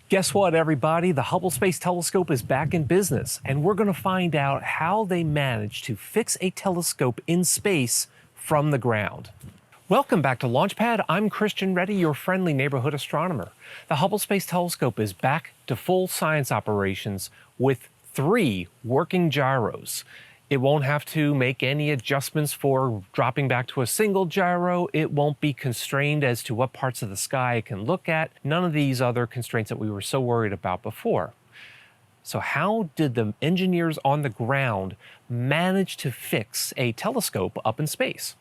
Guess what, everybody? The Hubble Space Telescope is back in business, and we're going to find out how they managed to fix a telescope in space from the ground. Welcome back to Launchpad. I'm Christian Reddy, your friendly neighborhood astronomer. The Hubble Space Telescope is back to full science operations with 3 working gyros. It won't have to make any adjustments for dropping back to a single gyro. It won't be constrained as to what parts of the sky it can look at. None of these other constraints that we were so worried about before. So how did the engineers on the ground manage to fix a telescope up in space?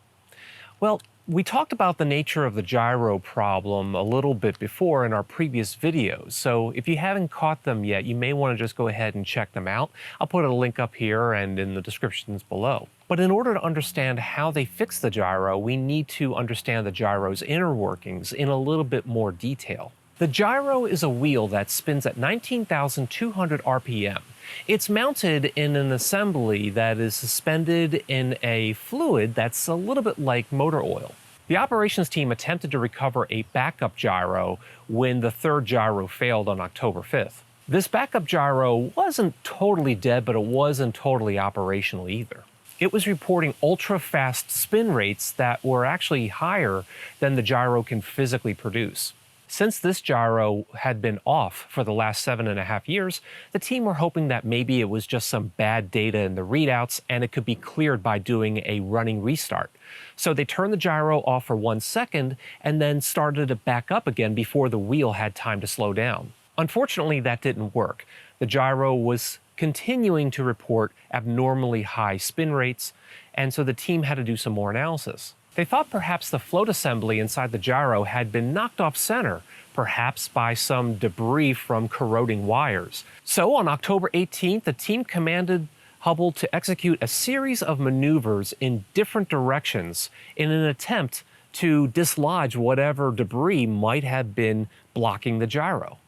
Well, we talked about the nature of the gyro problem a little bit before in our previous videos, so if you haven't caught them yet, you may want to just go ahead and check them out. I'll put a link up here and in the descriptions below. But in order to understand how they fix the gyro, we need to understand the gyro's inner workings in a little bit more detail. The gyro is a wheel that spins at 19,200 RPM. It's mounted in an assembly that is suspended in a fluid that's a little bit like motor oil. The operations team attempted to recover a backup gyro when the 3rd gyro failed on October 5th. This backup gyro wasn't totally dead, but it wasn't totally operational either. It was reporting ultra-fast spin rates that were actually higher than the gyro can physically produce. Since this gyro had been off for the last 7.5 years, the team were hoping that maybe it was just some bad data in the readouts and it could be cleared by doing a running restart. So they turned the gyro off for 1 second and then started it back up again before the wheel had time to slow down. Unfortunately, that didn't work. The gyro was continuing to report abnormally high spin rates, and so the team had to do some more analysis. They thought perhaps the float assembly inside the gyro had been knocked off center, perhaps by some debris from corroding wires. So on October 18th, the team commanded Hubble to execute a series of maneuvers in different directions in an attempt to dislodge whatever debris might have been blocking the gyro.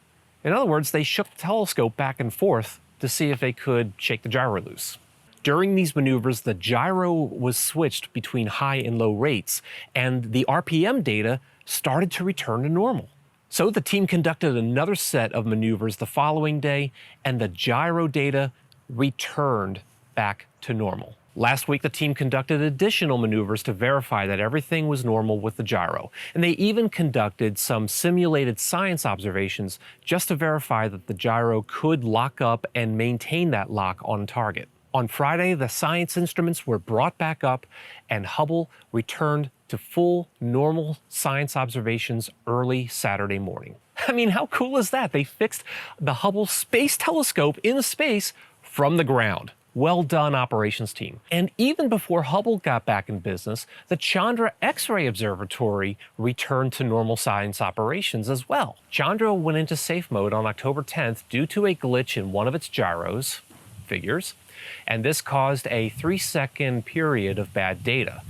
In other words, they shook the telescope back and forth to see if they could shake the gyro loose. During these maneuvers, the gyro was switched between high and low rates, and the RPM data started to return to normal. So the team conducted another set of maneuvers the following day, and the gyro data returned back to normal. Last week, the team conducted additional maneuvers to verify that everything was normal with the gyro, and they even conducted some simulated science observations just to verify that the gyro could lock up and maintain that lock on target. On Friday, the science instruments were brought back up, and Hubble returned to full normal science observations early Saturday morning. I mean, how cool is that? They fixed the Hubble Space Telescope in space from the ground. Well done, operations team. And even before Hubble got back in business, the Chandra X-Ray Observatory returned to normal science operations as well. Chandra went into safe mode on October 10th due to a glitch in one of its gyros, figures, and this caused a 3-second period of bad data.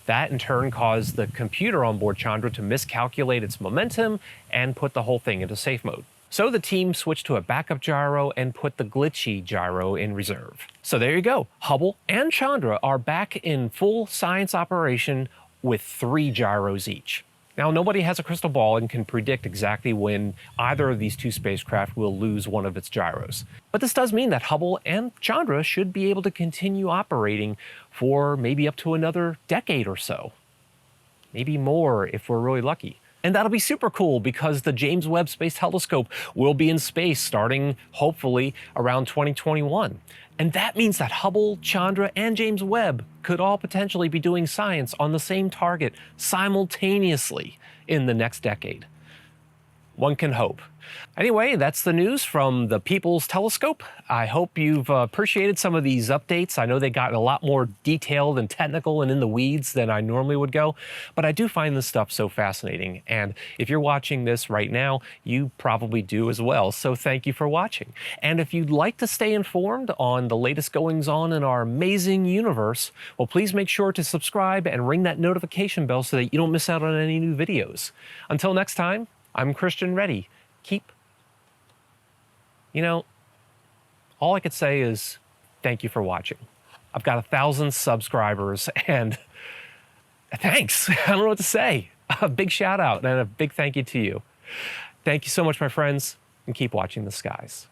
That in turn caused the computer on board Chandra to miscalculate its momentum and put the whole thing into safe mode. So the team switched to a backup gyro and put the glitchy gyro in reserve. So there you go. Hubble and Chandra are back in full science operation with 3 gyros each. Now, nobody has a crystal ball and can predict exactly when either of these 2 spacecraft will lose one of its gyros. But this does mean that Hubble and Chandra should be able to continue operating for maybe up to another decade or so. Maybe more if we're really lucky. And that'll be super cool because the James Webb Space Telescope will be in space starting, hopefully, around 2021. And that means that Hubble, Chandra, and James Webb could all potentially be doing science on the same target simultaneously in the next decade. One can hope. Anyway, that's the news from the People's Telescope. I hope you've appreciated some of these updates. I know they got a lot more detailed and technical and in the weeds than I normally would go, but I do find this stuff so fascinating. And if you're watching this right now, you probably do as well. So thank you for watching. And if you'd like to stay informed on the latest goings on in our amazing universe, well, please make sure to subscribe and ring that notification bell so that you don't miss out on any new videos. Until next time, I'm Christian Reddy. All I could say is thank you for watching. I've got 1,000 subscribers and thanks. I don't know what to say. A big shout out and a big thank you to you. Thank you so much, my friends. and keep watching the skies.